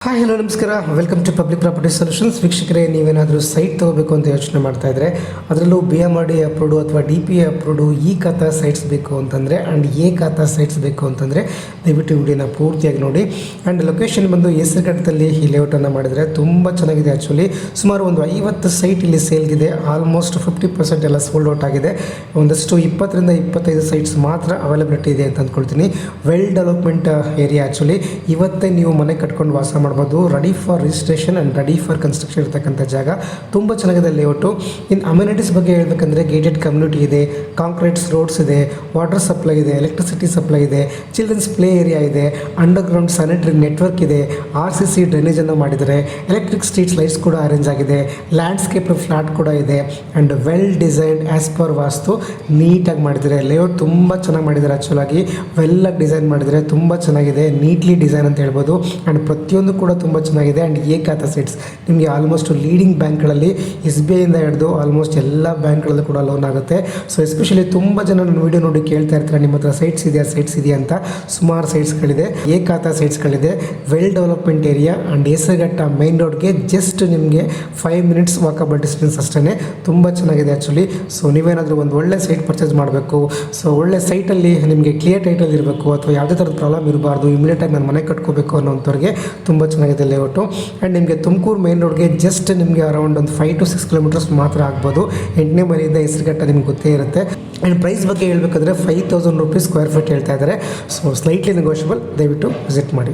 Hi hello ನಮಸ್ಕಾರ, welcome to public property solutions. ವೀಕ್ಷಕರೇ, ನೀವೇನಾದರೂ ಸೈಟ್ ತೊಗೋಬೇಕು ಅಂತ ಯೋಚನೆ ಮಾಡ್ತಾ ಇದ್ದರೆ, ಅದರಲ್ಲೂ BMRD ಅಪ್ರೂವ್ಡು ಅಥವಾ DPA ಅಪ್ರೂವ್ಡು ಈ ಖಾತಾ ಸೈಟ್ಸ್ ಬೇಕು ಅಂತಂದರೆ ಆ್ಯಂಡ್ ಖಾತಾ ಸೈಟ್ಸ್ ಬೇಕು ಅಂತಂದರೆ ದಯವಿಟ್ಟು ವಿಡಿಯೋನ ಪೂರ್ತಿಯಾಗಿ ನೋಡಿ. ಆ್ಯಂಡ್ ಲೊಕೇಶನ್ ಬಂದು ಹೆಸರುಘಟ್ಟದಲ್ಲಿ ಈ ಲೇಔಟನ್ನು ಮಾಡಿದರೆ ತುಂಬ ಚೆನ್ನಾಗಿದೆ. ಆ್ಯಕ್ಚುಲಿ ಸುಮಾರು ಒಂದು 50 ಸೈಟ್ ಇಲ್ಲಿ ಸೇಲ್ಗಿದೆ. ಆಲ್ಮೋಸ್ಟ್ 50% ಎಲ್ಲ ಸೋಲ್ಡ್ ಔಟ್ ಆಗಿದೆ. ಒಂದಷ್ಟು 20 ರಿಂದ 25 ಸೈಟ್ಸ್ ಮಾತ್ರ ಅವೈಲಬಿಲಿಟಿ ಇದೆ ಅಂತ ಅಂದ್ಕೊಳ್ತೀನಿ. Well development area. ಆ್ಯಕ್ಚುಲಿ ಇವತ್ತೇ ನೀವು ಮನೆ ಕಟ್ಕೊಂಡು ವಾಸ ಮಾಡ್ಬೋದು. Ready for registration and ready for construction ಇರ್ತಕ್ಕಂಥ ಜಾಗ. ತುಂಬ ಚೆನ್ನಾಗಿದೆ ಲೇಔಟು. ಇನ್ನು ಅಮ್ಯುನಿಟೀಸ್ ಬಗ್ಗೆ ಹೇಳಬೇಕಂದ್ರೆ ಗೇಟೆಡ್ ಕಮ್ಯುನಿಟಿ ಇದೆ, ಕಾಂಕ್ರೀಟ್ಸ್ ರೋಡ್ಸ್ ಇದೆ, ವಾಟರ್ ಸಪ್ಲೈ ಇದೆ, ಎಲೆಕ್ಟ್ರಿಸಿಟಿ ಸಪ್ಲೈ ಇದೆ, ಚಿಲ್ಡ್ರನ್ಸ್ ಪ್ಲೇ ಏರಿಯಾ ಇದೆ, ಅಂಡರ್ಗ್ರೌಂಡ್ ಸ್ಯಾನಿಟರಿ ನೆಟ್ವರ್ಕ್ ಇದೆ, RCC ಡ್ರೈನೇಜನ್ನು ಮಾಡಿದರೆ, ಎಲೆಕ್ಟ್ರಿಕ್ ಸ್ಟ್ರೀಟ್ಸ್ ಲೈಟ್ಸ್ ಕೂಡ ಅರೇಂಜ್ ಆಗಿದೆ, ಲ್ಯಾಂಡ್ಸ್ಕೇಪ್ ಫ್ಲಾಟ್ ಕೂಡ ಇದೆ and well designed as per vastu ನೀಟಾಗಿ ಮಾಡಿದ್ದಾರೆ. ಲೇಔಟ್ ತುಂಬ ಚೆನ್ನಾಗಿ ಮಾಡಿದ್ದಾರೆ. ಆ್ಯಕ್ಚುಲಾಗಿ ವೆಲ್ಲಾಗಿ ಡಿಸೈನ್ ಮಾಡಿದರೆ ತುಂಬ ಚೆನ್ನಾಗಿದೆ. ನೀಟ್ಲಿ ಡಿಸೈನ್ ಅಂತ ಹೇಳ್ಬೋದು. ಆ್ಯಂಡ್ ಪ್ರತಿಯೊಂದು ಕೂಡ ತುಂಬ ಚೆನ್ನಾಗಿದೆ. ಆ್ಯಂಡ್ ಖಾತಾ ಸೈಟ್ಸ್ ನಿಮಗೆ ಆಲ್ಮೋಸ್ಟ್ ಲೀಡಿಂಗ್ ಬ್ಯಾಂಕ್ಗಳಲ್ಲಿ SBI ಇಂದ ಹಿಡಿದು ಆಲ್ಮೋಸ್ಟ್ ಎಲ್ಲ ಬ್ಯಾಂಕ್ಗಳಲ್ಲೂ ಕೂಡ ಲೋನ್ ಆಗುತ್ತೆ. ಸೊ ಎಸ್ಪೆಷಲಿ ತುಂಬ ಜನ ನನ್ನ ವೀಡಿಯೋ ನೋಡಿ ಕೇಳ್ತಾ ಇರ್ತಾರೆ, ನಿಮ್ಮ ಹತ್ರ ಸೈಟ್ಸ್ ಇದೆಯಾ ಅಂತ. ಸುಮಾರು ಸೈಟ್ಸ್ಗಳಿದೆ, ಖಾತಾ ಸೈಟ್ಸ್ಗಳಿದೆ. Well development area and Hesaraghatta main ರೋಡ್ಗೆ ಜಸ್ಟ್ ನಿಮಗೆ 5 ಮಿನಿಟ್ಸ್ ವಾಕಬಲ್ ಡಿಸ್ಟೆನ್ಸ್ ಅಷ್ಟೇ. ತುಂಬ ಚೆನ್ನಾಗಿದೆ ಆ್ಯಕ್ಚುಲಿ. ಸೊ ನೀವೇನಾದರೂ ಒಂದು ಒಳ್ಳೆ ಸೈಟ್ ಪರ್ಚೇಸ್ ಮಾಡಬೇಕು, ಸೊ ಒಳ್ಳೆ ಸೈಟಲ್ಲಿ ನಿಮಗೆ ಕ್ಲಿಯರ್ ಟೈಟಲ್ ಇರಬೇಕು ಅಥವಾ ಯಾವುದೇ ಥರದ ಪ್ರಾಬ್ಲಮ್ ಇರಬಾರ್ದು, ಇಮಿಡಿಯೇಟಾಗಿ ನಾನು ಮನೆ ಕಟ್ಕೋಬೇಕು ಅನ್ನೋಂಥವ್ರಿಗೆ ತುಂಬ ಚೆನ್ನಾಗಿದೆ ಲೇಔಟು. ಆ್ಯಂಡ್ ನಿಮಗೆ ತುಮಕೂರು ಮೇನ್ ರೋಡ್ಗೆ ಜಸ್ಟ್ ನಿಮಗೆ ಅರೌಂಡ್ ಒಂದು 5 to 6 ಕಿಲೋಮೀಟರ್ಸ್ ಮಾತ್ರ ಆಗ್ಬೋದು. 8ನೇ ಮನೆಯಿಂದ ಹೆಸರುಘಟ್ಟ ನಿಮ್ಗೆ ಗೊತ್ತೇ ಇರುತ್ತೆ. ಆ್ಯಂಡ್ ಪ್ರೈಸ್ ಬಗ್ಗೆ ಹೇಳಬೇಕಾದ್ರೆ 5,000 ರೂಪೀಸ್ ಸ್ಕ್ವೇರ್ ಫೀಟ್ ಹೇಳ್ತಾ ಇದ್ದಾರೆ. So slightly negotiable. ದಯವಿಟ್ಟು ವಿಸಿಟ್ ಮಾಡಿ.